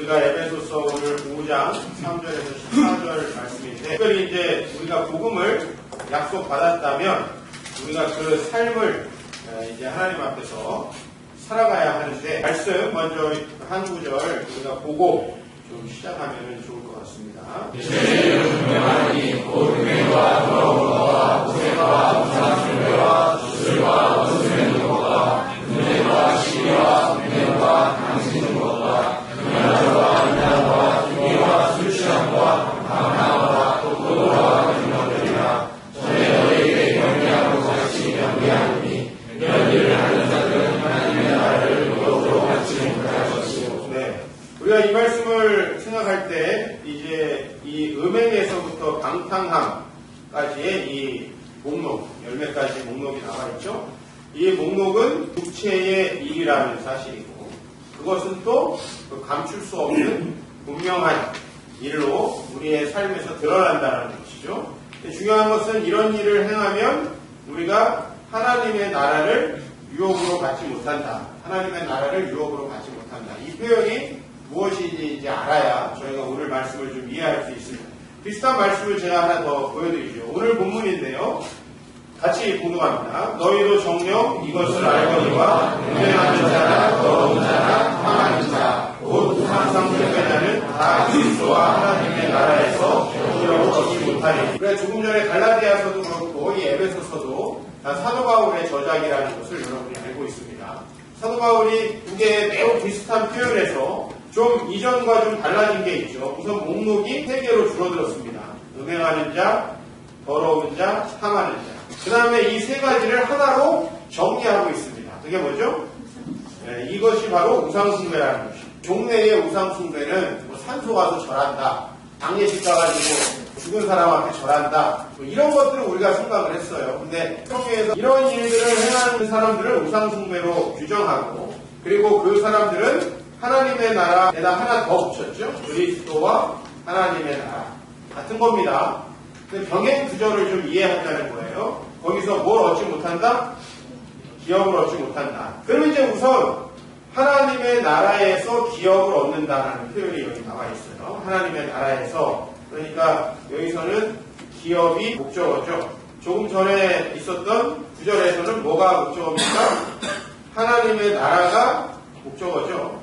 우리가 에베소서 오늘 5장 3절에서 14절 말씀인데, 특별히 이제 우리가 복음을 약속받았다면 우리가 그 삶을 이제 하나님 앞에서 살아가야 하는데, 말씀 먼저 한 구절 우리가 보고 좀 시작하면 좋을 것 같습니다. 죄를 분명하니 곧 은혜와 더러움과 고생과 무상승배와 주술과 원수되는 것과 은혜와 시기와 은혜와 당신는 것과 은혜와 인간과 기회와 술 취함과 강함과 도도와 같은 것들이나 전에 너희에게 경계하고 같이 경계하노니 이런 일을 하는 자들은 하나님의 나라를 무엇으로 받지 못할 것이요. 네, 우리가 이 말씀을 생각할 때 이제 이 음행에서부터 방탕함까지의 이 목록, 10가지 목록이 나와 있죠. 이 목록은 육체의 일이라는 사실이고, 그것은 또 감출 수 없는 분명한 일로 우리의 삶에서 드러난다는 것이죠. 중요한 것은 이런 일을 행하면 우리가 하나님의 나라를 유업으로 받지 못한다. 하나님의 나라를 유업으로 받지 못한다. 이 표현이 무엇인지 이제 알아야 저희가 오늘 말씀을 좀 이해할 수 있습니다. 비슷한 말씀을 제가 하나 더 보여드리죠. 오늘 본문인데요. 같이 공동합니다. 너희도 정녕 이것을 알거니와 음행하는 자나 더러운 자나 탐하는 자 곧 항상 불패자는 다 그리스도와 하나님의 나라에서 기업을 얻지 못하리니. 그래서 조금 전에 갈라디아서도 그렇고 이 에베소서도 다 사도 바울의 저작이라는 것을 여러분이 알고 있습니다. 사도 바울이 두 개의 매우 비슷한 표현에서 좀 이전과 좀 달라진 게 있죠. 우선 목록이 3개로 줄어들었습니다. 음행하는 자, 더러운 자, 탐하는 자. 그 다음에 이 3가지를 하나로 정리하고 있습니다. 그게 뭐죠? 네, 이것이 바로 우상숭배라는 것이죠. 종래의 우상숭배는 뭐 산소 가서 절한다, 장례식 가가지고 죽은 사람한테 절한다, 뭐 이런 것들을 우리가 생각을 했어요. 근데 성경에서 이런 일들을 행하는 사람들을 우상숭배로 규정하고, 그리고 그 사람들은 하나님의 나라에다 하나 더 붙였죠. 그리스도와 하나님의 나라. 같은 겁니다. 근데 병행 구절을 좀 이해한다는 거예요. 거기서 뭘 얻지 못한다? 기업을 얻지 못한다. 그러면 이제 우선 하나님의 나라에서 기업을 얻는다라는 표현이 여기 나와 있어요. 하나님의 나라에서. 그러니까 여기서는 기업이 목적어죠. 조금 전에 있었던 구절에서는 뭐가 목적어입니까? 하나님의 나라가 목적어죠.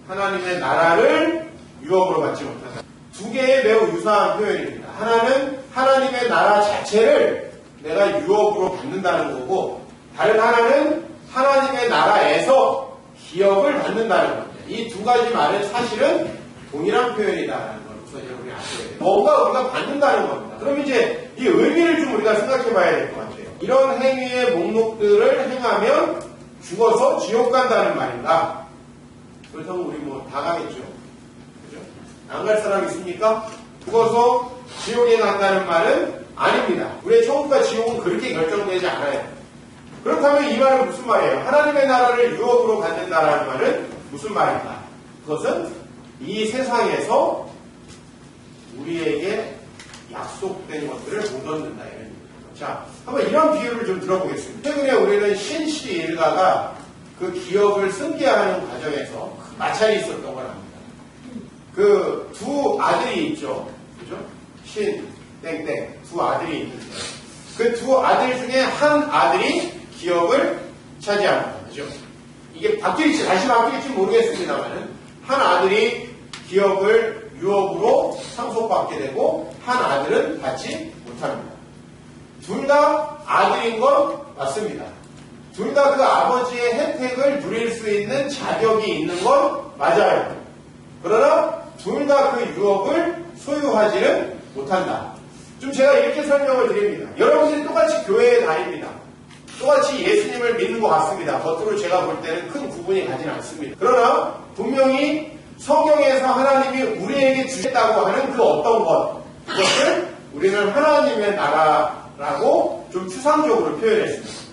하나님의 나라를 유업으로 받지 못한다. 두 개의 매우 유사한 표현입니다. 하나는 하나님의 나라 자체를 내가 유업으로 받는다는 거고, 다른 하나는 하나님의 나라에서 기업을 받는다는 겁니다. 이 두 가지 말은 사실은 동일한 표현이다라는 걸 우선 여러분이 아셔야 돼요. 뭔가 우리가 받는다는 겁니다. 그럼 이제 이 의미를 좀 우리가 생각해 봐야 될 것 같아요. 이런 행위의 목록들을 행하면 죽어서 지옥 간다는 말인가? 그렇다면 우리 뭐 다 가겠죠. 그죠? 안 갈 사람 있습니까? 죽어서 지옥에 간다는 말은 아닙니다. 우리의 천국과 지옥은 그렇게 결정되지 않아요. 그렇다면 이 말은 무슨 말이에요? 하나님의 나라를 유업으로 갖는다라는 말은 무슨 말인가? 그것은 이 세상에서 우리에게 약속된 것들을 못 얻는다, 이런 얘기죠. 자, 한번 이런 비유를 좀 들어보겠습니다. 최근에 우리는 신씨 일가가 그 기업을 승계하는 과정에서 마찰이 있었던 걸 압니다. 그 두 아들이 있죠. 그죠? 신, 땡땡. 두 아들이 있는데, 그 두 아들 중에 한 아들이 기업을 차지합니다. 그죠? 이게 바뀔지, 다시 바뀔지 모르겠습니다만은, 한 아들이 기업을 유업으로 상속받게 되고, 한 아들은 받지 못합니다. 둘 다 아들인 건 맞습니다. 둘 다 그 아버지의 혜택을 누릴 수 있는 자격이 있는 건 맞아요. 그러나 둘 다 그 유업을 소유하지는 못한다. 좀 제가 이렇게 설명을 드립니다. 여러분들이 똑같이 교회에 다닙니다. 똑같이 예수님을 믿는 것 같습니다. 겉으로 제가 볼 때는 큰 구분이 가진 않습니다. 그러나 분명히 성경에서 하나님이 우리에게 주셨다고 하는 그 어떤 것, 그것을 우리는 하나님의 나라라고 좀 추상적으로 표현했습니다.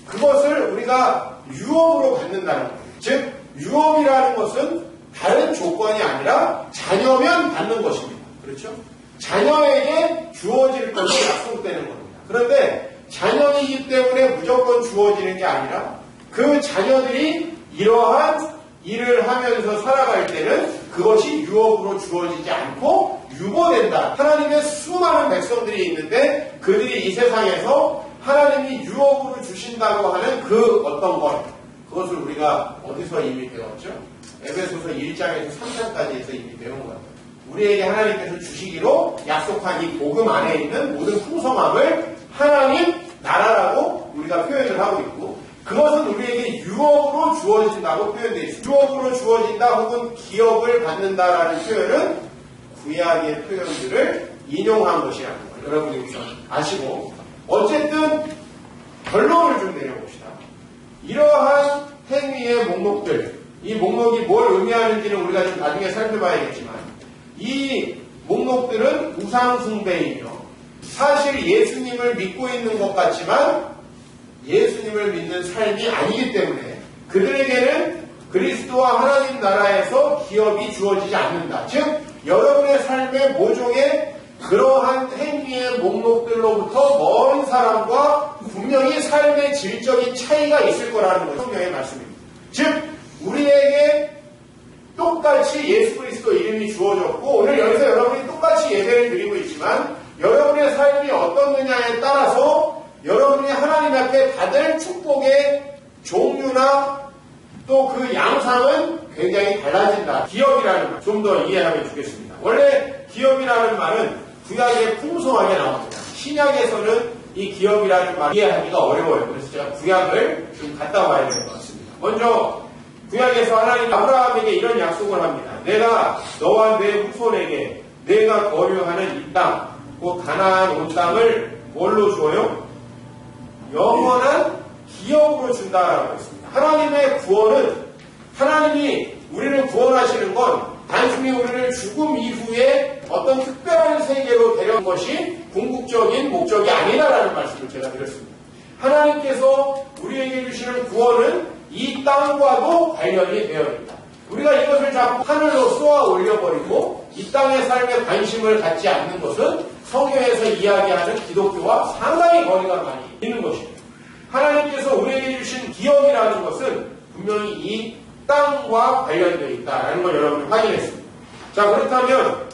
그것을 우리가 유업으로 갖는다는 거예요. 즉 유업이라는 것은 다른 조건이 아니라 자녀면 받는 것입니다. 그렇죠? 자녀에게 주어질 것이 약속되는 겁니다. 그런데 자녀이기 때문에 무조건 주어지는 게 아니라 그 자녀들이 이러한 일을 하면서 살아갈 때는 그것이 유업으로 주어지지 않고 유보된다. 하나님의 수많은 백성들이 있는데 그들이 이 세상에서 하나님이 유업으로 주신다고 하는 그 어떤 것, 그것을 우리가 어디서 이미 배웠죠? 에베소서 1장에서 3장까지 해서 이미 배운 것 같아요. 우리에게 하나님께서 주시기로 약속한 이 복음 안에 있는 모든 풍성함을 하나님 나라라고 우리가 표현을 하고 있고, 그것은 우리에게 유업으로 주어진다고 표현되어 있습니다. 유업으로 주어진다 혹은 기업을 받는다라는 표현은 구약의 표현들을 인용한 것이라는 걸 여러분이 우선 아시고, 어쨌든 결론을 좀 내려봅시다. 이러한 행위의 목록들, 이 목록이 뭘 의미하는지는 우리가 좀 나중에 살펴봐야겠지만, 이 목록들은 우상숭배이며 사실 예수님을 믿고 있는 것 같지만 예수님을 믿는 삶이 아니기 때문에 그들에게는 그리스도와 하나님 나라에서 기업이 주어지지 않는다. 즉 여러분의 삶의 모종의 그러한 행위의 목록들로부터 먼 사람과 분명히 삶의 질적인 차이가 있을 거라는 것이 성경의 말씀입니다. 즉 우리에게 똑같이 예수 그리스도 이름이 주어졌고 오늘 여기서 여러분이 똑같이 예배를 드리고 있지만 여러분의 삶이 어떻느냐에 따라서 여러분이 하나님 앞에 받을 축복의 종류나 또 그 양상은 굉장히 달라진다. 기업이라는 말 좀 더 이해하면 좋겠습니다. 원래 기업이라는 말은 구약에 풍성하게 나옵니다. 신약에서는 이 기업이라는 말 이해하기가 어려워요. 그래서 제가 구약을 좀 갔다 와야 될 것 같습니다. 먼저 구약에서 하나님 아브라함에게 이런 약속을 합니다. 내가 너와 내 후손에게 내가 거류하는 이 땅, 그 가나안 온 땅을 뭘로 줘요? 영원한 기업으로 준다라고 했습니다. 하나님의 구원은 하나님이 우리를 구원하시는 건 단순히 우리를 죽음 이후에 어떤 특별한 세계로 데려온 것이 궁극적인 목적이 아니다라는 말씀을 제가 드렸습니다. 하나님께서 우리에게 주시는 구원은 이 땅과도 관련이 되어 있다. 우리가 이것을 자꾸 하늘로 쏘아 올려버리고 이 땅의 삶에 관심을 갖지 않는 것은 성경에서 이야기하는 기독교와 상당히 거리가 많이 있는 것입니다. 하나님께서 우리에게 주신 기업이라는 것은 분명히 이 땅과 관련되어 있다는 걸 여러분이 확인했습니다. 자, 그렇다면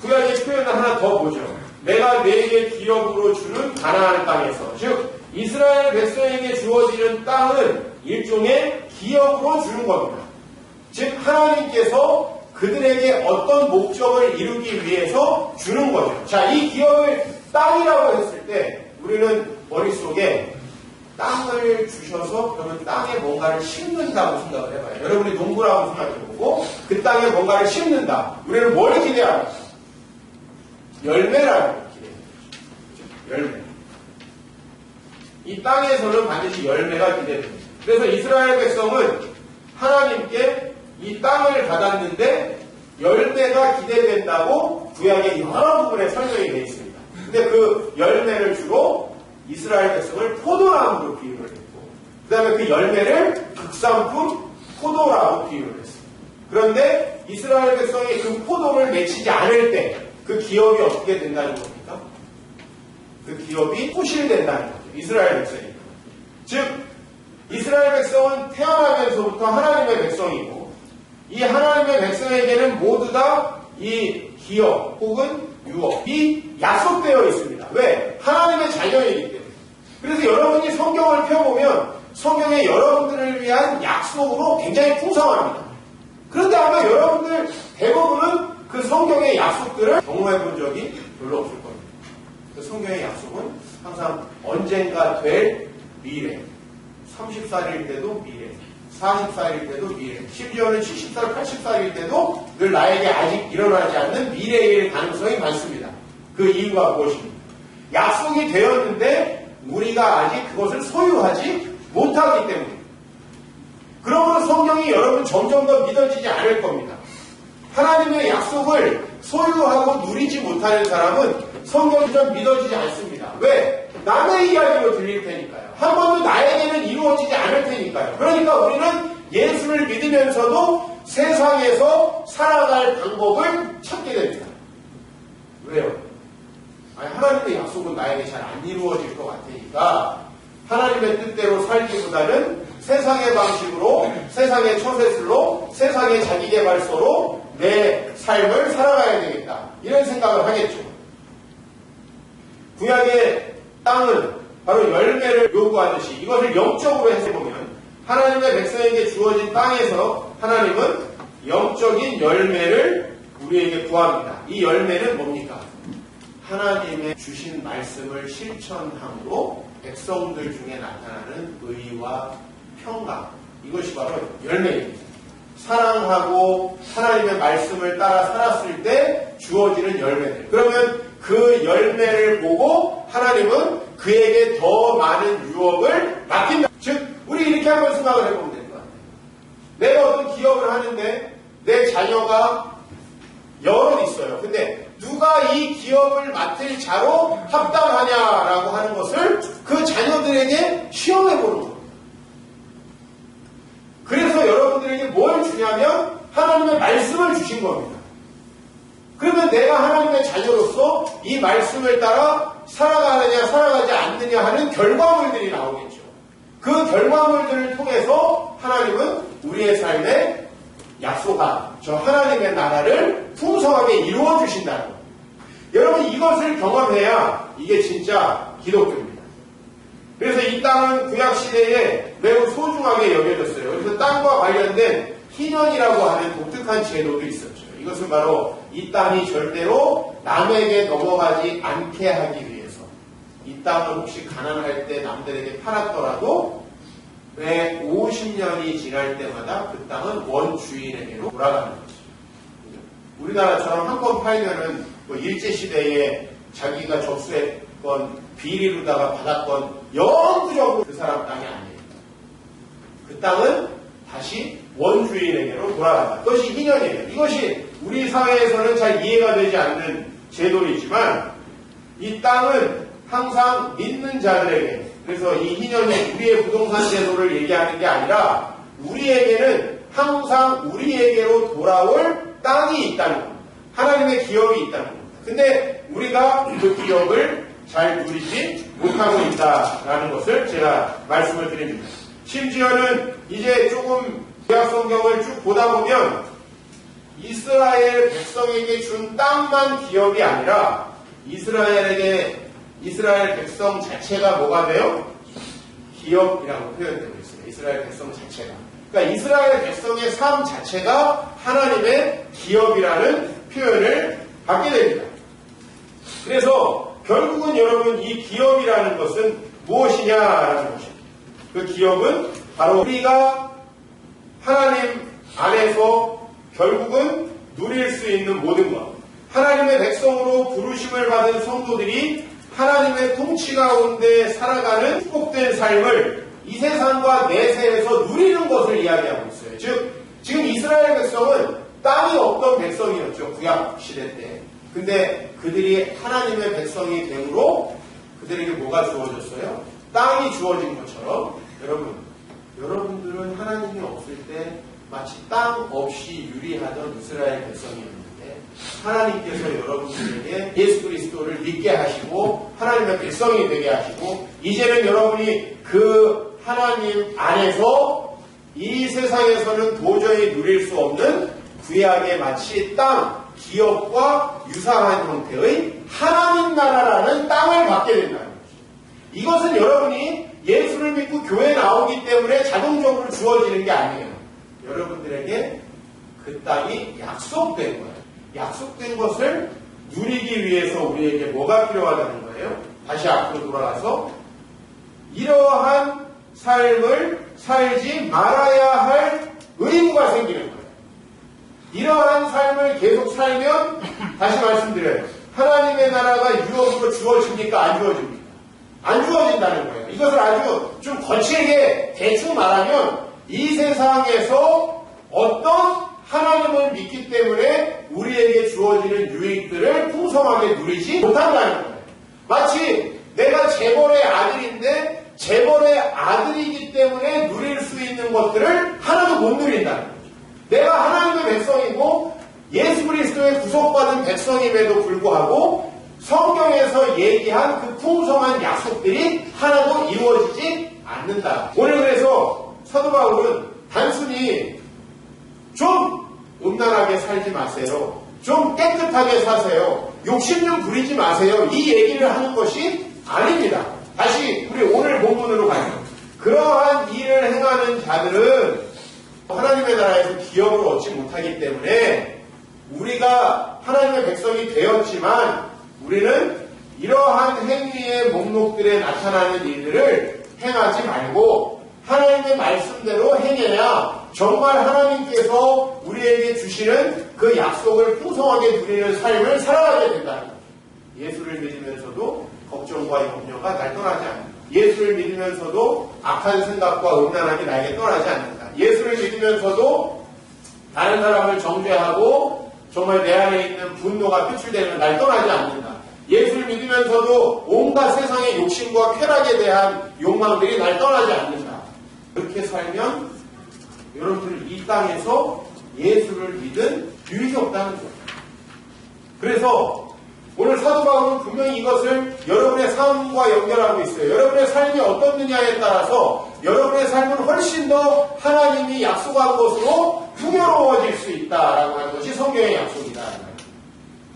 구약의 표현을 하나 더 보죠. 내가 내게 기업으로 주는 가나안 땅에서, 즉 이스라엘 백성에게 주어지는 땅은 일종의 기업으로 주는 겁니다. 즉 하나님께서 그들에게 어떤 목적을 이루기 위해서 주는 거죠. 자, 이 기업을 땅이라고 했을 때 우리는 머릿속에 땅을 주셔서 그러면 땅에 뭔가를 심는다고 생각을 해봐요. 여러분이 농부라고 생각해보고 그 땅에 뭔가를 심는다. 우리는 뭘 기대합니까? 열매라고 기대합니다. 열매. 이 땅에서는 반드시 열매가 기대됩니다. 그래서 이스라엘 백성은 하나님께 이 땅을 받았는데 열매가 기대된다고 구약의 여러 부분에 설명이 되어 있습니다. 근데 그 열매를 주로 이스라엘 백성을 포도나무로 비유를 했고 그 다음에 그 열매를 극산품 포도라고 비유를 했습니다. 그런데 이스라엘 백성이 그 포도를 맺히지 않을 때 그 기업이 어떻게 된다는 겁니까? 그 기업이 소실된다는 거죠. 이스라엘 백성이. 즉 이스라엘 백성은 태어나면서부터 하나님의 백성이고 이 하나님의 백성에게는 모두 다 이 기업 혹은 유업이 약속되어 있습니다. 왜? 하나님의 자녀이기 때문에. 그래서 여러분이 성경을 펴보면 성경에 여러분들을 위한 약속으로 굉장히 풍성합니다. 그런데 아마 여러분들 대부분은 그 성경의 약속들을 경험해 본 적이 별로 없을 겁니다. 그 성경의 약속은 항상 언젠가 될 미래, 30살일 때도 미래, 40살일 때도 미래, 심지어는 70살, 80살일 때도 늘 나에게 아직 일어나지 않는 미래일 가능성이 많습니다. 그 이유가 무엇입니까? 약속이 되었는데 우리가 아직 그것을 소유하지 못하기 때문입니다. 그러므로 성경이 여러분 점점 더 믿어지지 않을 겁니다. 하나님의 약속을 소유하고 누리지 못하는 사람은 성경이 좀 믿어지지 않습니다. 왜? 남의 이야기로 들릴 테니까요. 한 번도 나에게는 이루어지지 않을 테니까요. 그러니까 우리는 예수를 믿으면서도 세상에서 살아갈 방법을 찾게 됩니다. 왜요? 아니, 하나님의 약속은 나에게 잘 안 이루어질 것 같으니까 하나님의 뜻대로 살기보다는 세상의 방식으로, 세상의 처세술로, 세상의 자기개발서로 내 삶을 살아가야 되겠다. 이런 생각을 하겠죠. 구약의 땅은 바로 열매를 요구하듯이 이것을 영적으로 해석해보면 하나님의 백성에게 주어진 땅에서 하나님은 영적인 열매를 우리에게 구합니다. 이 열매는 뭡니까? 하나님의 주신 말씀을 실천함으로 백성들 중에 나타나는 의와 평강, 이것이 바로 열매입니다. 사랑하고 하나님의 말씀을 따라 살았을 때 주어지는 열매들. 그러면 그 열매를 보고 하나님은 그에게 더 많은 유업을 맡긴다. 즉 우리 이렇게 한번 생각을 해보면 될 것 같아요. 내가 어떤 기업을 하는데 내 자녀가 여럿 있어요. 근데 누가 이 기업을 맡을 자로 합당하냐라고 하는 것을 그 자녀들에게 시험해 보는 겁니다. 그래서 여러분들에게 뭘 주냐면 하나님의 말씀을 주신 겁니다. 그러면 내가 하나님의 자녀로서 이 말씀을 따라 살아가느냐 살아가지 않느냐 하는 결과물들이 나오겠죠. 그 결과물들을 통해서 하나님은 우리의 삶에 약속한 저 하나님의 나라를 풍성하게 이루어 주신다는 겁니다. 여러분 이것을 경험해야 이게 진짜 기독교입니다. 그래서 이 땅은 구약시대에 매우 소중하게 여겨졌어요. 그래서 땅과 관련된 희년이라고 하는 독특한 제도도 있었죠. 이것은 바로 이 땅이 절대로 남에게 넘어가지 않게 하기 위해서 이 땅을 혹시 가난할 때 남들에게 팔았더라도 매 50년이 지날 때마다 그 땅은 원주인에게로 돌아가는 거죠. 우리나라처럼 한 번 팔면은 뭐 일제시대에 자기가 접수했건 비리로다가 받았건 영구적으로 그 사람 땅이 아니에요. 그 땅은 다시 원주인에게로 돌아간다. 그것이 희년이에요. 이것이 우리 사회에서는 잘 이해가 되지 않는 제도이지만 이 땅은 항상 믿는 자들에게, 그래서 이 희년이 우리의 부동산 제도를 얘기하는 게 아니라 우리에게는 항상 우리에게로 돌아올 땅이 있다는 겁니다. 하나님의 기업이 있다는 겁니다. 근데 우리가 그 기업을 잘 누리지 못하고 있다라는 것을 제가 말씀을 드립니다. 심지어는 이제 조금 구약 성경을 쭉 보다 보면 이스라엘 백성에게 준 땅만 기업이 아니라 이스라엘 백성 자체가 뭐가 돼요? 기업이라고 표현되고 있어요. 이스라엘 백성 자체가. 그러니까 이스라엘 백성의 삶 자체가 하나님의 기업이라는 표현을 받게 됩니다. 그래서 결국은 여러분 이 기업이라는 것은 무엇이냐라는 것입니다. 그 기업은 바로 우리가 하나님 안에서 결국은 누릴 수 있는 모든 것. 하나님의 백성으로 부르심을 받은 성도들이 하나님의 통치 가운데 살아가는 축복된 삶을 이 세상과 내세에서 누리는 것을 이야기하고 있어요. 즉, 지금 이스라엘 백성은 땅이 없던 백성이었죠. 구약 시대 때. 근데 그들이 하나님의 백성이 됨으로 그들에게 뭐가 주어졌어요? 땅이 주어진 것처럼 여러분들은 하나님이 없을 때 마치 땅 없이 유리하던 이스라엘 백성이었는데 하나님께서 여러분들에게 예수 그리스도를 믿게 하시고 하나님의 백성이 되게 하시고 이제는 여러분이 그 하나님 안에서 이 세상에서는 도저히 누릴 수 없는 구약의 마치 땅, 기업과 유사한 형태의 하나님 나라라는 땅을 받게 된다는 거죠. 이것은 여러분이 예수를 믿고 교회에 나오기 때문에 자동적으로 주어지는 게 아니에요. 여러분들에게 그 땅이 약속된 거예요. 약속된 것을 누리기 위해서 우리에게 뭐가 필요하다는 거예요? 다시 앞으로 돌아가서 이러한 삶을 살지 말아야 할 의무가 생기는 거예요. 이러한 삶을 계속 살면 다시 말씀드려요. 하나님의 나라가 유업으로 주어집니까? 안 주어집니까? 안 주어진다는 거예요. 이것을 아주 좀 거칠게 대충 말하면 이 세상에서 어떤 하나님을 믿기 때문에 우리에게 주어지는 유익들을 풍성하게 누리지 못한다는 거예요. 마치 내가 재벌의 아들인데 재벌의 아들이기 때문에 누릴 수 있는 것들을 하나도 못 누린다는 거예요. 내가 하나님의 백성이고 예수 그리스도의 구속받은 백성임에도 불구하고 성경에서 얘기한 그 풍성한 약속들이 하나도 이루어지지 않는다. 오늘 그래서 사도 바울은 단순히 좀 음란하게 살지 마세요. 좀 깨끗하게 사세요. 욕심 좀 부리지 마세요. 이 얘기를 하는 것이 아닙니다. 다시 우리 오늘 본문으로 가죠. 그러한 일을 행하는 자들은 하나님의 나라에서 기업을 얻지 못하기 때문에 우리가 하나님의 백성이 되었지만 우리는 이러한 행위의 목록들에 나타나는 일들을 행하지 말고 하나님의 말씀대로 행해야 정말 하나님께서 우리에게 주시는 그 약속을 풍성하게 누리는 삶을 살아가게 된다는 거예요. 예수를 믿으면서도 걱정과 염려가 날 떠나지 않는다. 예수를 믿으면서도 악한 생각과 음란함이 나에게 떠나지 않는다. 예수를 믿으면서도 다른 사람을 정죄하고 정말 내 안에 있는 분노가 표출되면 날 떠나지 않는다. 예수를 믿으면서도 온갖 세상의 욕심과 쾌락에 대한 욕망들이 날 떠나지 않는다. 그렇게 살면 여러분들 이 땅에서 예수를 믿은 유익이 없다는 거예요. 그래서 오늘 사도 바울은 분명히 이것을 여러분의 삶과 연결하고 있어요. 여러분의 삶이 어떻느냐에 따라서 여러분의 삶은 훨씬 더 하나님이 약속한 것으로 풍요로워질 수 있다라고 하는 것이 성경의 약속이다.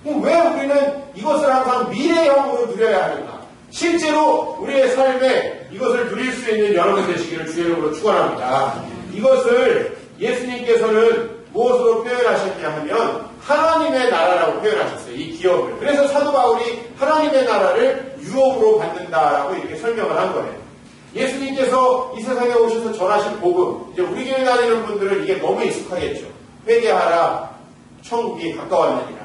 그럼 왜 우리는 이것을 항상 미래형으로 누려야 하는가? 실제로 우리의 삶에 이것을 누릴 수 있는 여러분 되시기를 주의 이름으로 축원합니다. 이것을 예수님께서는 무엇으로 표현하셨냐 하면 하나님의 나라라고 표현하셨어요. 이 기업을. 그래서 사도 바울이 하나님의 나라를 유업으로 받는다라고 이렇게 설명을 한 거예요. 예수님께서 이 세상에 오셔서 전하신 복음, 이제 우리 교회 다니는 분들은 이게 너무 익숙하겠죠. 회개하라, 천국이 가까웠느니라.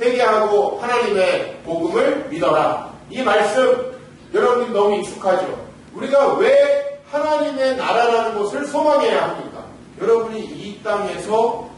회개하고 하나님의 복음을 믿어라. 이 말씀 여러분들이 너무 익숙하죠. 우리가 왜 하나님의 나라라는 것을 소망해야 합니까? 여러분이 이 땅에서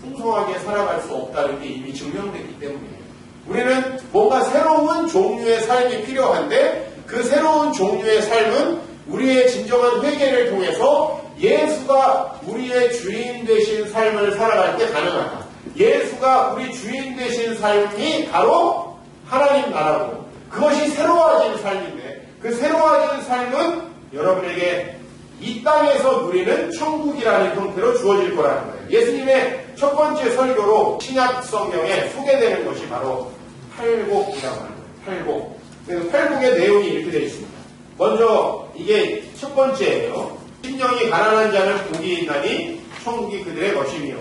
풍성하게 살아갈 수 없다는 게 이미 증명됐기 때문이에요. 우리는 뭔가 새로운 종류의 삶이 필요한데 그 새로운 종류의 삶은 우리의 진정한 회개를 통해서 예수가 우리의 주인 되신 삶을 살아갈 때 가능하다. 예수가 우리 주인 되신 삶이 바로 하나님 나라고 그것이 새로워진 삶인데 그 새로워진 삶은 여러분에게 이 땅에서 누리는 천국이라는 형태로 주어질 거라는 거예요. 예수님의 첫 번째 설교로 신약 성경에 소개되는 것이 바로 팔복이라고 하는 거예요. 팔복. 그래서 팔복의 내용이 이렇게 되어 있습니다. 먼저 이게 첫 번째예요. 심령이 가난한 자는 복이 있나니 천국이 그들의 것이며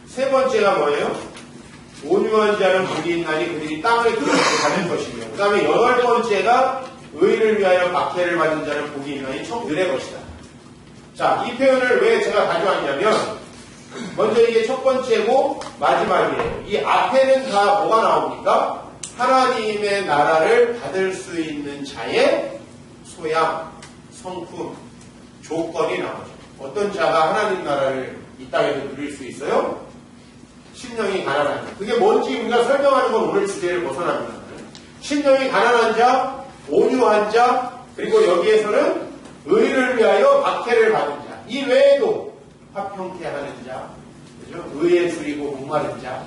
세 번째가 뭐예요? 온유한 자는 복이 있나니 그들이 땅을 기업으로 받을 것이며 그 다음에 여덟 번째가 의를 위하여 박해를 받는 자는 복이 있나니 천국이 그들의 것이다. 자, 이 표현을 왜 제가 가져왔냐면 먼저 이게 첫 번째고 마지막이에요. 이 앞에는 다 뭐가 나옵니까? 하나님의 나라를 받을 수 있는 자의 소양, 성품, 조건이 나오죠. 어떤 자가 하나님 나라를 이 땅에서 누릴 수 있어요? 심령이 가난한 자. 그게 뭔지 우리가 설명하는 건 오늘 주제를 벗어납니다. 심령이 가난한 자, 온유한 자, 그리고 여기에서는 의를 위하여 박해를 받은 자. 이 외에도 화평케 하는 자, 그죠? 의에 줄이고 목마른 자,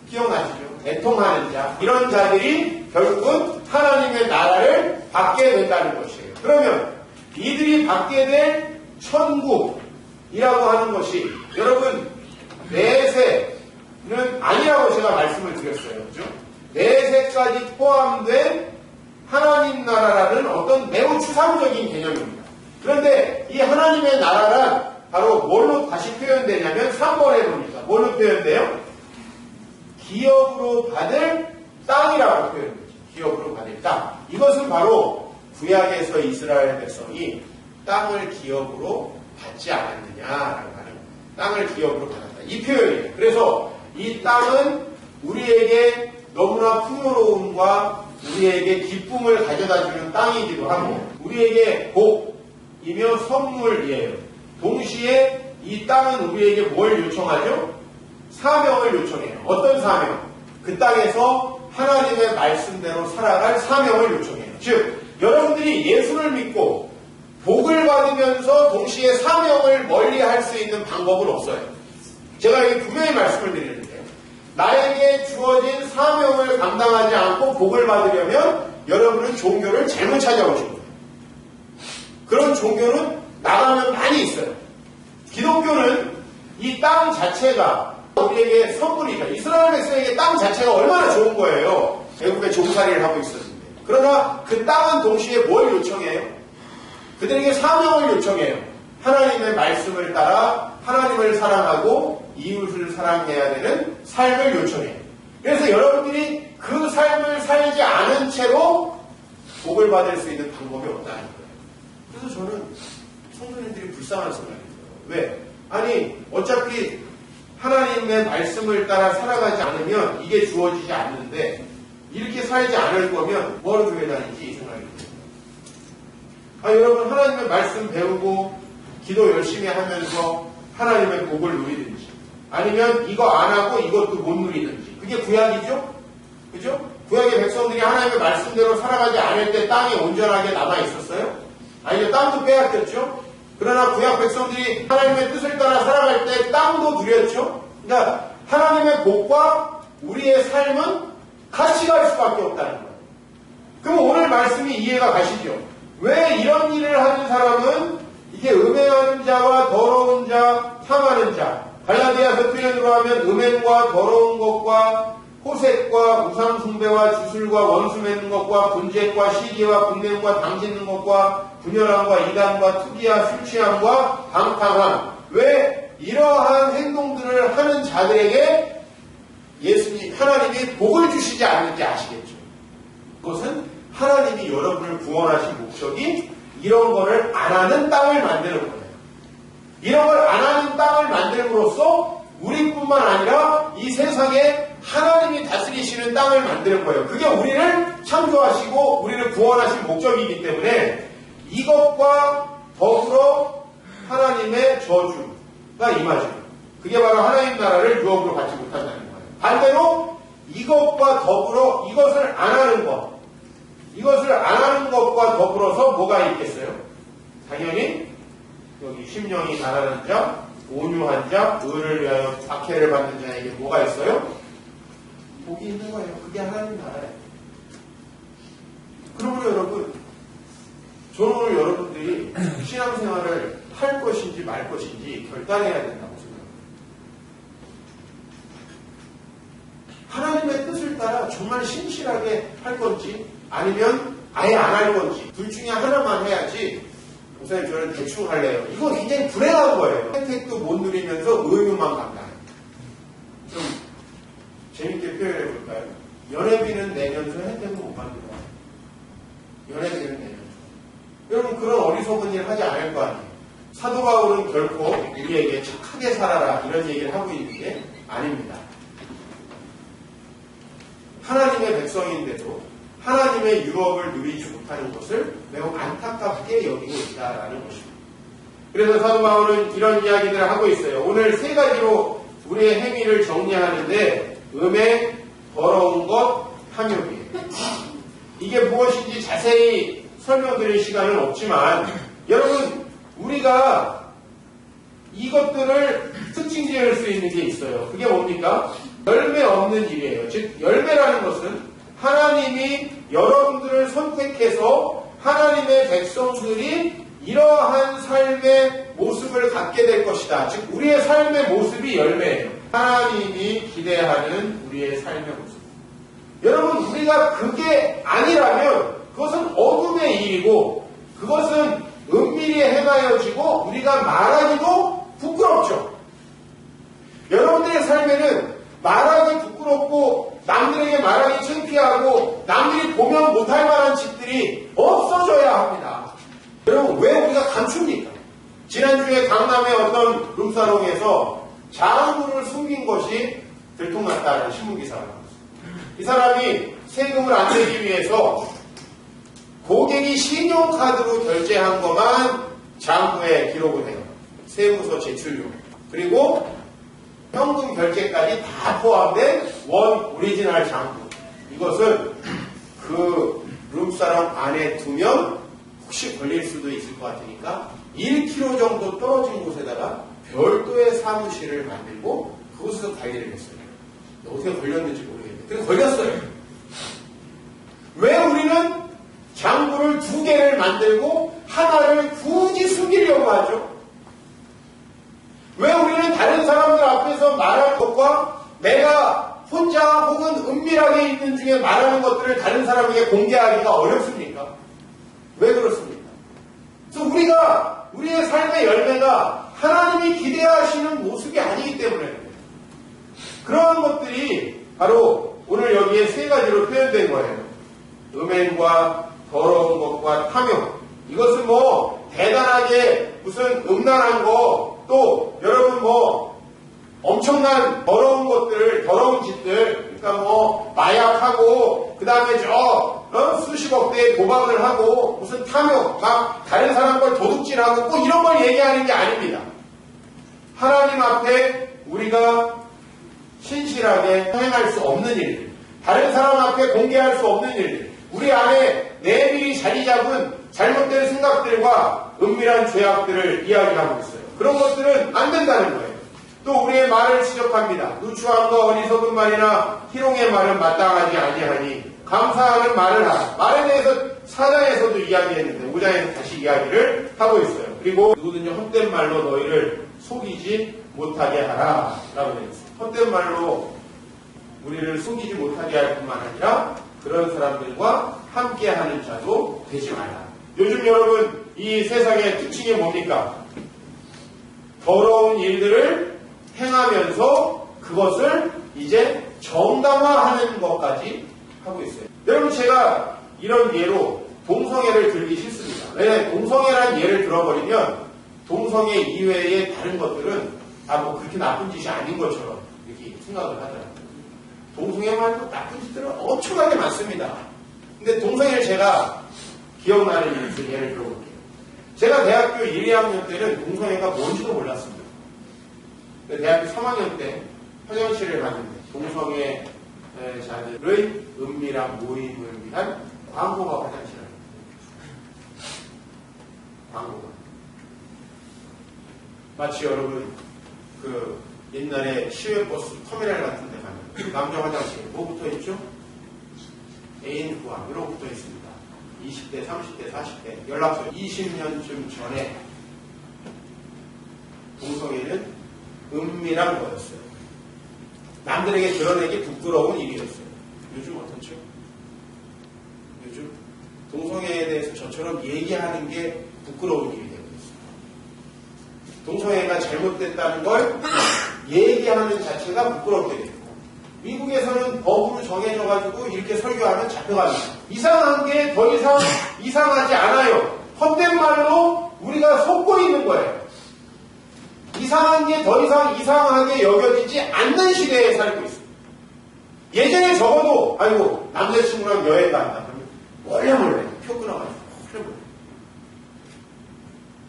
기억나시죠? 애통하는 자. 이런 자들이 결국은 하나님의 나라를 받게 된다는 것이에요. 그러면 이들이 받게 될 천국이라고 하는 것이 여러분 내세는 아니라고 제가 말씀을 드렸어요. 그죠? 내세까지 포함된 하나님 나라라는 어떤 매우 추상적인 개념입니다. 그런데 이 하나님의 나라란 바로 뭘로 다시 표현되냐면 3번에 보니까 뭘로 표현돼요? 기업으로 받을 땅이라고 표현되죠. 기업으로 받을 땅. 이것은 바로 구약에서 이스라엘 백성이 땅을 기업으로 받지 않았느냐라고 하는 땅을 기업으로 받았다. 이 표현이에요. 그래서 이 땅은 우리에게 너무나 풍요로움과 우리에게 기쁨을 가져다주는 땅이기도 하고 우리에게 복이며 선물이에요. 동시에 이 땅은 우리에게 뭘 요청하죠? 사명을 요청해요. 어떤 사명? 그 땅에서 하나님의 말씀대로 살아갈 사명을 요청해요. 즉 여러분들이 예수를 믿고 복을 받으면서 동시에 사명을 멀리할 수 있는 방법은 없어요. 제가 여기 분명히 말씀을 드리는데요. 나에게 주어진 사명을 감당하지 않고 복을 받으려면 여러분은 종교를 잘못 찾아오신 거예요. 그런 종교는 나가면 많이 있어요. 기독교는 이 땅 자체가 우리에게 선물이죠. 이스라엘 백성에게 땅 자체가 얼마나 좋은 거예요. 애국에 종살이를 하고 있었는데. 그러나 그 땅은 동시에 뭘 요청해요? 그들에게 사명을 요청해요. 하나님의 말씀을 따라 하나님을 사랑하고 이웃을 사랑해야 되는 삶을 요청해요. 그래서 여러분들이 그 삶을 살지 않은 채로 복을 받을 수 있는 방법이 없다는 거예요. 그래서 저는 성도님들이 불쌍한 생각이 들어요. 왜? 아니 어차피 하나님의 말씀을 따라 살아가지 않으면 이게 주어지지 않는데 이렇게 살지 않을 거면 뭘 교회 다니지 이 생각이 들어요. 여러분 하나님의 말씀 배우고 기도 열심히 하면서 하나님의 복을 누리든지 아니면 이거 안 하고 이것도 못 누리든지 그게 구약이죠? 그죠? 구약의 백성들이 하나님의 말씀대로 살아가지 않을 때 땅이 온전하게 남아 있었어요? 아니요, 땅도 빼앗겼죠? 그러나 구약 백성들이 하나님의 뜻을 따라 살아갈 때 땅도 누렸죠? 그러니까 하나님의 복과 우리의 삶은 같이 갈 수밖에 없다는 거예요. 그럼 오늘 말씀이 이해가 가시죠? 왜 이런 일을 하는 사람은 이게 음행하는 자와 더러운 자, 탐하는 자, 갈라디아서 표현으로 하면 음행과 더러운 것과 호색과 우상숭배와 주술과 원수 맺는 것과 분쟁과 시기와 분냄과 당짓는 것과 분열함과 이단과 투기와 술 취함과 방탕함. 왜 이러한 행동들을 하는 자들에게 예수님, 하나님이 복을 주시지 않는지 아시겠죠? 그것은 하나님이 여러분을 구원하신 목적이 이런 거를 안 하는 땅을 만드는 거예요. 이런 걸 안 하는 땅을 만들므로써 우리뿐만 아니라 이 세상에 하나님이 다스리시는 땅을 만드는 거예요. 그게 우리를 창조하시고 우리를 구원하신 목적이기 때문에 이것과 더불어 하나님의 저주가 임하죠. 그게 바로 하나님 나라를 유업으로 받지 못한다는 거예요. 반대로 이것과 더불어 이것을 안 하는 것, 이것을 안 하는 것과 더불어서 뭐가 있겠어요? 당연히 여기 심령이 가난한 자, 온유한 자, 의를 위하여 박해를 받는 자에게 뭐가 있어요? 복이 있는 거예요. 그게 하나님 나라예요. 그러므로 여러분, 저는 오늘 여러분들이 신앙생활을 할 것인지 말 것인지 결단해야 된다고 생각합니다. 하나님의 뜻을 따라 정말 신실하게 할 건지 아니면 아예 안 할 건지 둘 중에 하나만 해야지 목사님 저는 대충 할래요. 이거 굉장히 불행한 거예요. 혜택도 못 누리면서 의무만 간다. 좀 재밌게 표현해 볼까요? 연회비는 내면서 혜택은 못 받는다. 연회비는 내면서. 여러분 그런 어리석은 일 하지 않을 거 아니에요. 사도 바울은 결코 우리에게 착하게 살아라 이런 얘기를 하고 있는 게 아닙니다. 하나님의 백성인데도 하나님의 유업을 누리지 못하는 것을 매우 안타깝게 여기고 있다라는 것입니다. 그래서 사도 바울은 이런 이야기들을 하고 있어요. 오늘 세 가지로 우리의 행위를 정리하는데 음행, 더러운 것, 탐욕이에요. 이게 무엇인지 자세히 설명드릴 시간은 없지만 여러분 우리가 이것들을 특징 지을 수 있는 게 있어요. 그게 뭡니까? 열매 없는 일이에요. 즉 열매라는 것은 하나님이 여러분들을 선택해서 하나님의 백성들이 이러한 삶의 모습을 갖게 될 것이다. 즉 우리의 삶의 모습이 열매예요. 하나님이 기대하는 우리의 삶의 모습. 여러분 우리가 그게 아니라면 그것은 어둠의 일이고 그것은 은밀히 행하여지고 우리가 말하기도 부끄럽죠. 여러분들의 삶에는 말하기 부끄럽고 남들에게 말하기 창피하고 남들이 보면 못할 만한 짓들이 없어져야 합니다. 여러분 왜 우리가 감춥니까? 지난주에 강남의 어떤 룸사롱에서 장부를 숨긴 것이 들통났다는 신문기사가 나왔어요. 이 사람이 세금을 안 내기 위해서 고객이 신용카드로 결제한 것만 장부에 기록을 해요. 세무서 제출료. 그리고 현금 결제까지 다 포함된 원 오리지널 장부. 이것은 그 룸사롱 안에 두면 혹시 걸릴 수도 있을 것 같으니까 1km 정도 떨어진 곳에다가 별도의 사무실을 만들고 그곳에서 관리를 했어요. 어떻게 걸렸는지 모르겠는데. 그래서 걸렸어요. 왜 우리는 장부를 2개를 만들고 하나를 굳이 숨기려고 하죠? 왜 우리는 다른 사람들 앞에서 말하는 것과 내가 혼자 혹은 은밀하게 있는 중에 말하는 것들을 다른 사람에게 공개하기가 어렵습니까? 왜 그렇습니까? 그래서 우리가 우리의 삶의 열매가 하나님이 기대하시는 모습이 아니기 때문에 그러한 것들이 바로 오늘 여기에 세 가지로 표현된 거예요. 음행과 더러운 것과 탐욕. 이것은 뭐 대단하게 무슨 음란한 거 또 여러분 뭐 엄청난 더러운 것들, 더러운 짓들, 그러니까 뭐 마약하고 그 다음에 수십억 대의 도박을 하고 무슨 탐욕, 막 다른 사람 걸 도둑질하고 꼭 이런 걸 얘기하는 게 아닙니다. 하나님 앞에 우리가 신실하게 행할 수 없는 일들, 다른 사람 앞에 공개할 수 없는 일들, 우리 안에 내밀히 자리 잡은 잘못된 생각들과 은밀한 죄악들을 이야기하고 있어요. 그런 것들은 안 된다는 거예요. 또 우리의 말을 지적합니다. 누추함과 어리석은 말이나 희롱의 말은 마땅하지 아니하니 감사하는 말을 하라. 말에 대해서 4장에서도 이야기했는데 5장에서 다시 이야기를 하고 있어요. 그리고 누구든지 헛된 말로 너희를 속이지 못하게 하라 라고 되어 있어요. 헛된 말로 우리를 속이지 못하게 할 뿐만 아니라 그런 사람들과 함께하는 자도 되지 말라. 요즘 여러분 이 세상의 특징이 뭡니까? 더러운 일들을 행하면서 그것을 이제 정당화하는 것까지 하고 있어요. 여러분 제가 이런 예로 동성애를 들기 싫습니다. 왜? 동성애라는 예를 들어버리면 동성애 이외의 다른 것들은 다 뭐 그렇게 나쁜 짓이 아닌 것처럼 이렇게 생각을 하더라고요. 동성애 말고 나쁜 짓들은 엄청나게 많습니다. 근데 동성애를 제가 기억나는 예를 들어볼게요. 제가 대학교 1, 2학년 때는 동성애가 뭔지도 몰랐습니다. 대학교 3학년 때 화장실을 갔는데 동성애자들의 은밀한 모임을 위한 광고가 화장실을 광고가 마치 여러분 그 옛날에 시외버스 터미널 같은 데 가면 남자 화장실 뭐 붙어 있죠? 애인 구함 이런 거 붙어 있습니다. 20대, 30대, 40대 연락처 20년쯤 전에 동성애는 은밀한 거였어요. 남들에게 드러내기 부끄러운 일이었어요. 요즘 어떻죠? 요즘 동성애에 대해서 저처럼 얘기하는 게 부끄러운 일이 되고 있어요. 동성애가 잘못됐다는 걸 얘기하는 자체가 부끄럽게 되고 미국에서는 법으로 정해져가지고 이렇게 설교하면 잡혀갑니다. 이상한 게 더 이상 이상하지 않아요. 헛된 말로 우리가 속고 있는 거예요. 이상한 게 더 이상 이상하게 여겨지지 않는 시대에 살고 있어요. 예전에 적어도 아이고 남자친구랑 여행 간다 그러면 몰래 표 끊어가지고 몰래.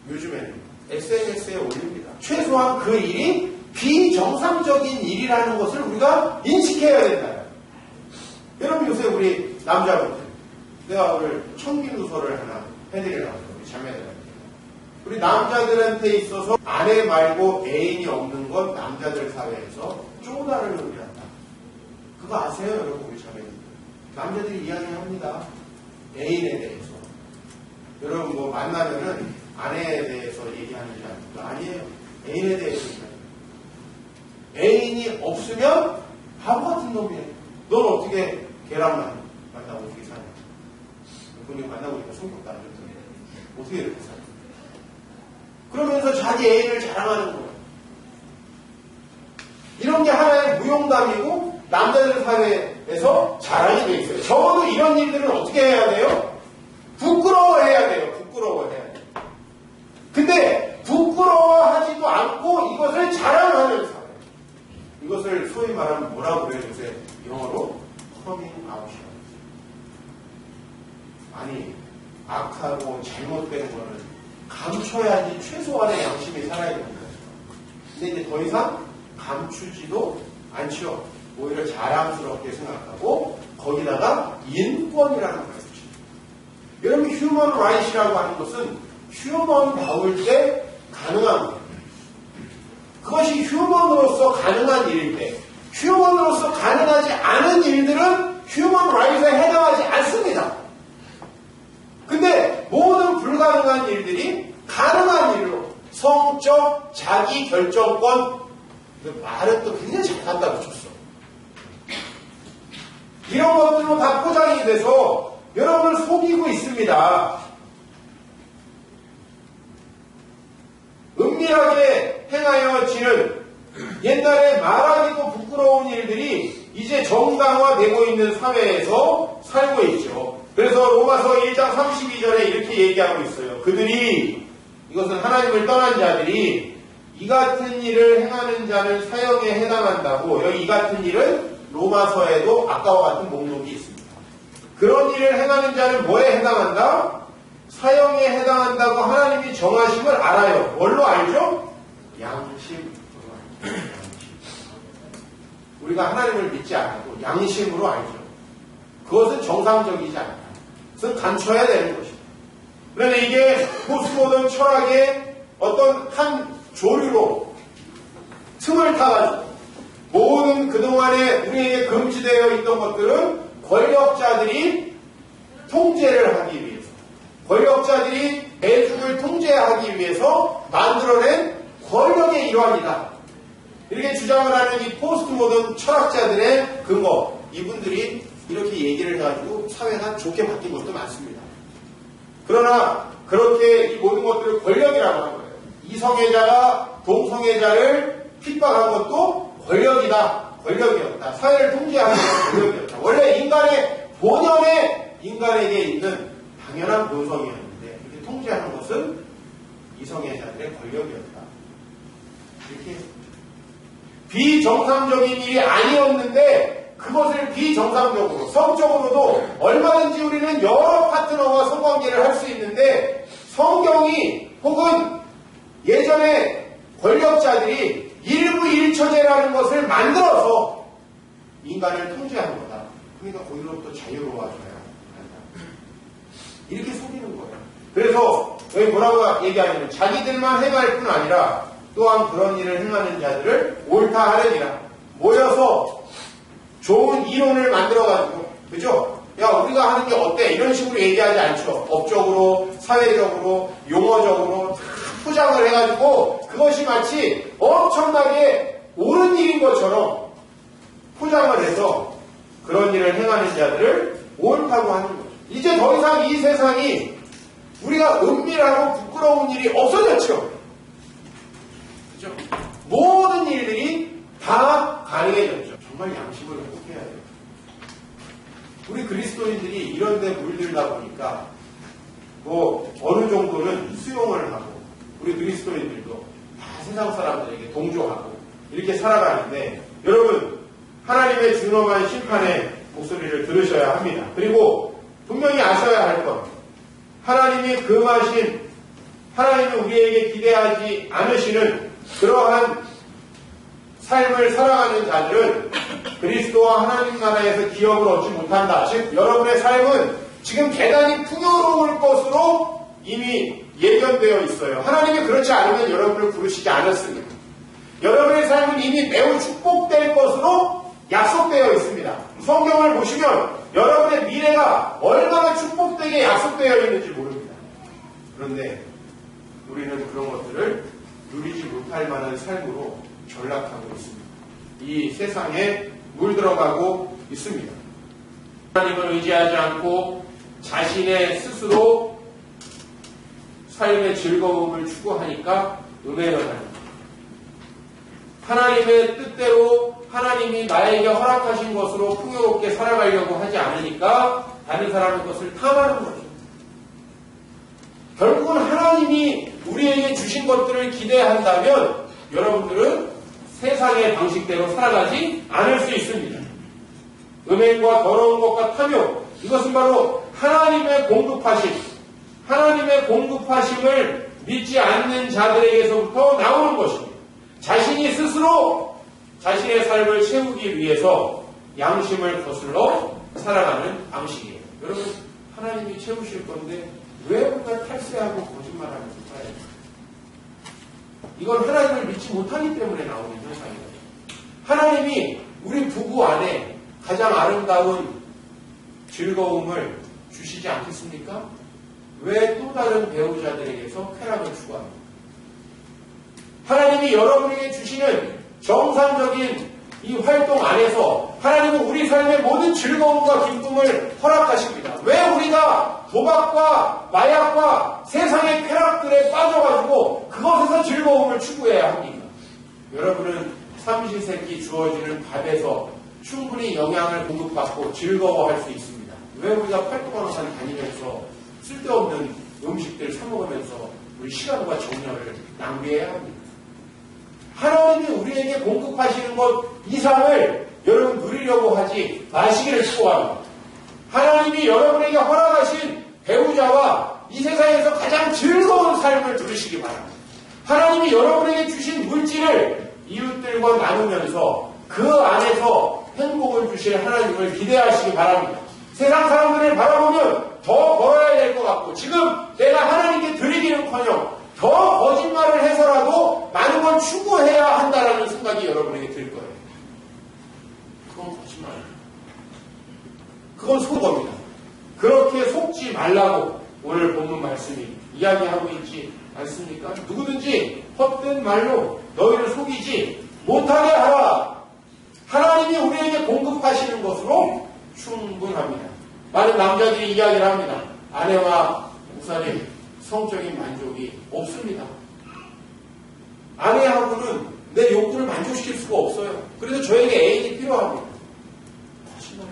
요즘에는 SNS에 올립니다. 최소한 그 일이 비정상적인 일이라는 것을 우리가 인식해야 된다. 여러분 요새 우리 남자분들 내가 오늘 청기누설을 하나 해드리려고 해요. 우리 자매들한테. 우리 남자들한테 있어서 아내 말고 애인이 없는 건 남자들 사회에서 쪼다를 의미한다. 그거 아세요 여러분 우리 자매들? 남자들이 이야기합니다. 애인에 대해서. 여러분 뭐 만나면은 아내에 대해서 얘기하는 줄 아닙니까? 아니에요. 애인에 대해서 얘기합니다. 애인이 없으면 바보 같은 놈이에요. 넌 어떻게 걔랑만 만나고 어떻게 사냐? 그분이 만나보니까 성격도 안 좋던데 어떻게 이렇게 사냐? 그러면서 자기 애인을 자랑하는 거예요. 이런 게 하나의 무용담이고 남자들 사회에서 자랑이 돼 있어요. 적어도 이런 일들은 어떻게 해야 돼요? 부끄러워해야 돼요. 부끄러워해야 돼요. 근데 부끄러워하지도 않고 이것을 자랑하는 사회. 이것을 소위 말하면 뭐라고 그래요? 요새 영어로 커밍 아웃이라고. 아니 악하고 잘못된 거는 감춰야지 최소한의 양심이 살아야 되는 거죠. 근데 이제 더 이상 감추지도 않죠. 오히려 자랑스럽게 생각하고 거기다가 인권이라는 걸 붙여요. 여러분 휴먼 라이트라고 하는 것은 휴먼다울 때 가능한 거예요. 그것이 휴먼으로서 가능한 일일 때 휴먼으로서 가능하지 않은 일들은 휴먼 라이트에 해당하지 않습니다. 근데 모든 불가능한 일들이 가능한 일로 성적 자기 결정권, 말은 또 굉장히 잘 갖다 붙였어. 이런 것들로 다 포장이 돼서 여러분을 속이고 있습니다. 은밀하게 행하여지는 옛날에 말하기도 부끄러운 일들이 이제 정당화되고 있는 사회에서 살고 있죠. 그래서 로마서 1장 32절에 이렇게 얘기하고 있어요. 그들이, 이것은 하나님을 떠난 자들이 이 같은 일을 행하는 자는 사형에 해당한다고. 여기 이 같은 일은 로마서에도 아까와 같은 목록이 있습니다. 그런 일을 행하는 자는 뭐에 해당한다? 사형에 해당한다고 하나님이 정하심을 알아요. 뭘로 알죠? 양심으로 알죠. 양심. 우리가 하나님을 믿지 않아도 양심으로 알죠. 그것은 정상적이지 않다. 그것은 감춰야 되는 것입니다. 그런데 이게 포스트모던 철학의 어떤 한 조류로 틈을 타가지고 모든 그동안에 우리에게 금지되어 있던 것들은 권력자들이 통제를 하기 위해서, 권력자들이 대중을 통제하기 위해서 만들어낸 권력의 일환이다. 이렇게 주장을 하는 이 포스트모던 철학자들의 근거, 이분들이 이렇게 얘기를 해가지고 사회가 좋게 바뀐 것도 많습니다. 그러나 그렇게 이 모든 것들을 권력이라고 하는 거예요. 이성애자가 동성애자를 핍박한 것도 권력이다. 권력이었다. 사회를 통제하는 것도 권력이었다. 원래 인간의 본연의 인간에게 있는 당연한 본성이었는데 이렇게 통제하는 것은 이성애자들의 권력이었다. 이렇게 비정상적인 일이 아니었는데 그것을 비정상적으로, 성적으로도 얼마든지 우리는 여러 파트너와 성관계를 할 수 있는데 성경이 혹은 예전에 권력자들이 일부 일처제라는 것을 만들어서 인간을 통제하는 거다. 그러니까 거기로부터 자유로워져야 한다. 이렇게 속이는 거예요. 그래서 여기 뭐라고 얘기하냐면 자기들만 행할 뿐 아니라 또한 그런 일을 행하는 자들을 옳다 하느니라. 모여서 좋은 이론을 만들어가지고, 그죠? 야, 우리가 하는 게 어때? 이런 식으로 얘기하지 않죠. 법적으로, 사회적으로, 용어적으로 다 포장을 해가지고 그것이 마치 엄청나게 옳은 일인 것처럼 포장을 해서 그런 일을 행하는 자들을 옳다고 하는 거죠. 이제 더 이상 이 세상이 우리가 은밀하고 부끄러운 일이 없어졌죠. 그죠? 모든 일들이 다 가능해졌죠. 정말 양심을 회복해야 돼요. 우리 그리스도인들이 이런 데 물들다 보니까 뭐 어느 정도는 수용을 하고 우리 그리스도인들도 다 세상 사람들에게 동조하고 이렇게 살아가는데 여러분 하나님의 준엄한 심판의 목소리를 들으셔야 합니다. 그리고 분명히 아셔야 할 것, 하나님이 금하신, 하나님이 우리에게 기대하지 않으시는 그러한 삶을 살아가는 자들은 그리스도와 하나님 나라에서 기업을 얻지 못한다. 즉 여러분의 삶은 지금 대단히 풍요로울 것으로 이미 예견되어 있어요. 하나님이 그렇지 않으면 여러분을 부르시지 않았습니다. 여러분의 삶은 이미 매우 축복될 것으로 약속되어 있습니다. 성경을 보시면 여러분의 미래가 얼마나 축복되게 약속되어 있는지 모릅니다. 그런데 우리는 그런 것들을 누리지 못할 만한 삶으로 전락하고 있습니다. 이 세상에 물들어가고 있습니다. 하나님을 의지하지 않고 자신의 스스로 삶의 즐거움을 추구하니까 음해를 하나님의 뜻대로 하나님이 나에게 허락하신 것으로 풍요롭게 살아가려고 하지 않으니까 다른 사람의 것을 탐하는 거죠. 결국은 하나님이 우리에게 주신 것들을 기대한다면 여러분들은 세상의 방식대로 살아가지 않을 수 있습니다. 음행과 더러운 것과 탐욕, 이것은 바로 하나님의 공급하심을 믿지 않는 자들에게서부터 나오는 것입니다. 자신이 스스로 자신의 삶을 채우기 위해서 양심을 거슬러 살아가는 방식이에요. 여러분, 하나님이 채우실 건데 왜 우리가 탈세하고 거짓말하면서 살아야 돼요? 이건 하나님을 믿지 못하기 때문에 나오는 현상이에요. 하나님이 우리 부부 안에 가장 아름다운 즐거움을 주시지 않겠습니까? 왜 또 다른 배우자들에게서 쾌락을 추구합니까? 하나님이 여러분에게 주시는 정상적인 이 활동 안에서 하나님은 우리 삶의 모든 즐거움과 기쁨을 허락하십니다. 왜 우리가 도박과 마약과 세상의 쾌락들에 빠져가지고 그것에서 즐거움을 추구해야 합니까? 여러분은 삼시세끼 주어지는 밥에서 충분히 영양을 공급받고 즐거워할 수 있습니다. 왜 우리가 팔도강산 다니면서 쓸데없는 음식들 사 먹으면서 우리 시간과 정열을 낭비해야 합니까? 하나님이 우리에게 공급하시는 것 이상을 여러분 누리려고 하지 마시기를 축복합니다. 하나님이 여러분에게 허락하신 배우자와 이 세상에서 가장 즐거운 삶을 누리시기 바랍니다. 하나님이 여러분에게 주신 물질을 이웃들과 나누면서 그 안에서 행복을 주실 하나님을 기대하시기 바랍니다. 세상 사람들을 바라보면 더 벌어야 될 것 같고 지금 내가 하나님께 드리기는커녕 더 거짓말을 해서라도 많은 걸 추구해야 한다는 생각이 여러분에게 들 거예요. 그건 거짓말이에요. 그건 속어입니다. 그렇게 속지 말라고 오늘 본문 말씀이 이야기하고 있지 않습니까? 누구든지 헛된 말로 너희를 속이지 못하게 하라. 하나님이 우리에게 공급하시는 것으로 충분합니다. 많은 남자들이 이야기를 합니다. 아내와 목사님 성적인 만족이 없습니다. 아내하고는 내 욕구를 만족시킬 수가 없어요. 그래서 저에게 애인이 필요합니다. 거짓말.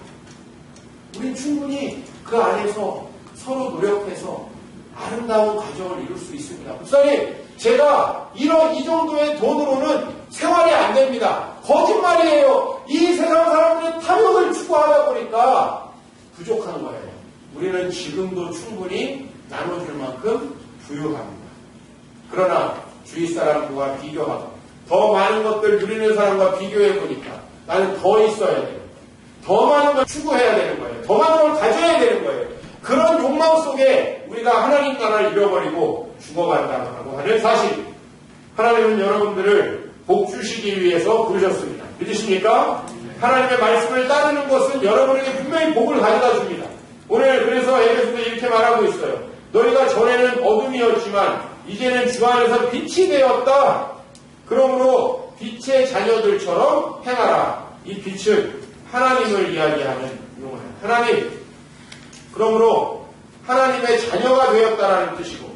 우린 충분히 그 안에서 서로 노력해서 아름다운 가정을 이룰 수 있습니다. 목사님, 제가 이 정도의 돈으로는 생활이 안 됩니다. 거짓말이에요. 이 세상 사람들은 탐욕을 추구하다 보니까 부족한 거예요. 우리는 지금도 충분히 나눠줄 만큼 부유합니다. 그러나 주위 사람과 비교하고 더 많은 것들 누리는 사람과 비교해 보니까 나는 더 있어야 돼요. 더 많은 걸 추구해야 되는 거예요. 더 많은 걸 가져야 되는 거예요. 그런 욕망 속에 우리가 하나님 나라를 잃어버리고 죽어간다고 하는 사실. 하나님은 여러분들을 복 주시기 위해서 부르셨습니다. 믿으십니까? 하나님의 말씀을 따르는 것은 여러분에게 분명히 복을 가져다 줍니다. 오늘 그래서 에베소서 이렇게 말하고 있어요. 너희가 전에는 어둠이었지만 이제는 주 안에서 빛이 되었다. 그러므로 빛의 자녀들처럼 행하라. 이 빛은 하나님을 이야기하는 용어예요. 하나님. 그러므로 하나님의 자녀가 되었다라는 뜻이고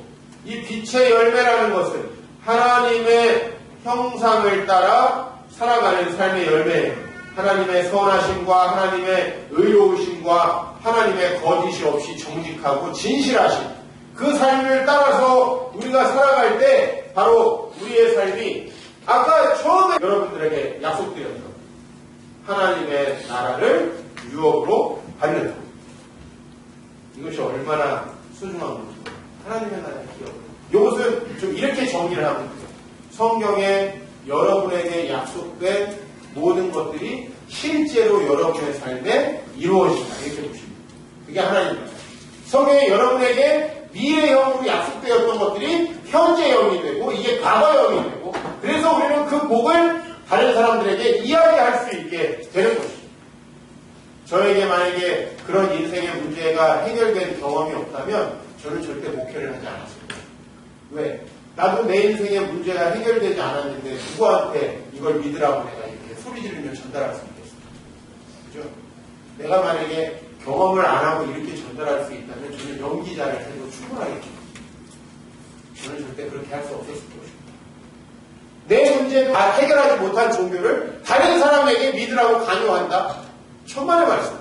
이 빛의 열매라는 것은 하나님의 형상을 따라 살아가는 삶의 열매예요. 하나님의 선하심과 하나님의 의로우심과 하나님의 거짓이 없이 정직하고 진실하심 그 삶을 따라서 우리가 살아갈 때 바로 우리의 삶이 아까 처음에 여러분들에게 약속드렸죠. 하나님의 나라를 유업으로 받는다. 이것이 얼마나 소중한 것인지. 하나님의 나라의 기업. 이것은 좀 이렇게 정리를 하면 돼요. 성경에 여러분에게 약속된 모든 것들이 실제로 여러분의 삶에 이루어진다. 이렇게 보십니다. 그게 하나님입니다. 성경에 여러분에게 미래형으로 약속되었던 것들이 현재형이 되고 이게 과거형이 되고 그래서 우리는 그 복을 다른 사람들에게 이야기할 수 있게 되는 것입니다. 저에게 만약에 그런 인생의 문제가 해결된 경험이 없다면 저는 절대 목회를 하지 않았습니다. 왜? 나도 내 인생의 문제가 해결되지 않았는데 누구한테 이걸 믿으라고 내가 이렇게 소리 지르며 전달할 수 있겠습니까? 그죠? 내가 만약에 경험을 안 하고 이렇게 전달할 수 있다면 저는 연기자를 해도 충분하겠죠. 저는 절대 그렇게 할 수 없었을 것입니다. 내 문제도 다 해결하지 못한 종교를 다른 사람에게 믿으라고 강요한다? 천만의 말씀.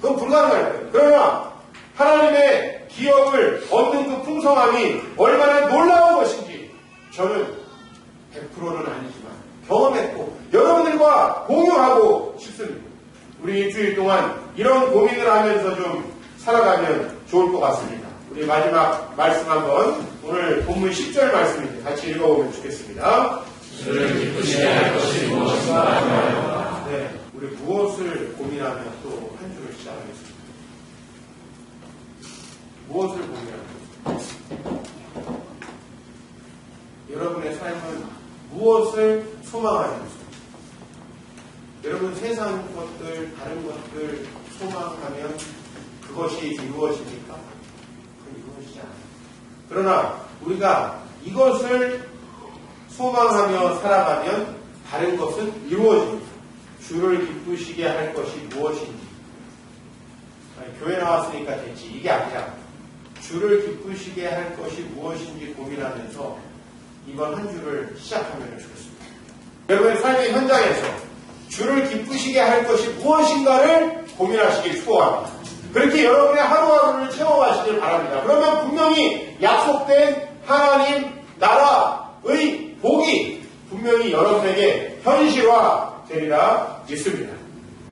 그건 불가능할 거예요. 그러나 하나님의 기업을 얻는 그 풍성함이 얼마나 놀라운 것인지 저는 100%는 아니지만 경험했고 여러분들과 공유하고 싶습니다. 우리 일주일 동안 이런 고민을 하면서 좀 살아가면 좋을 것 같습니다. 우리 마지막 말씀 한번 오늘 본문 10절 말씀인데 같이 읽어보면 좋겠습니다. 주를 기쁘시게 할 것이 무엇인가? 네, 우리 무엇을 고민하며 또 한 주를 시작하겠습니다. 무엇을 고민하며 여러분의 삶은 무엇을 소망하면서 여러분 세상 것들 다른 것들 소망하면 그것이 이루어집니까? 그건 이루어지지 않아요. 그러나 우리가 이것을 소망하며 살아가면 다른 것은 이루어집니다. 주를 기쁘시게 할 것이 무엇인지. 아니, 교회 나왔으니까 됐지. 이게 아니라 주를 기쁘시게 할 것이 무엇인지 고민하면서 이번 한 주를 시작하면 좋겠습니다. 여러분의 삶의 현장에서 주를 기쁘시게 할 것이 무엇인가를 고민하시길 축복합니다. 그렇게 여러분의 하루하루를 채워가시길 바랍니다. 그러면 분명히 약속된 하나님 나라의 복이 분명히 여러분에게 현실화 되리라 믿습니다.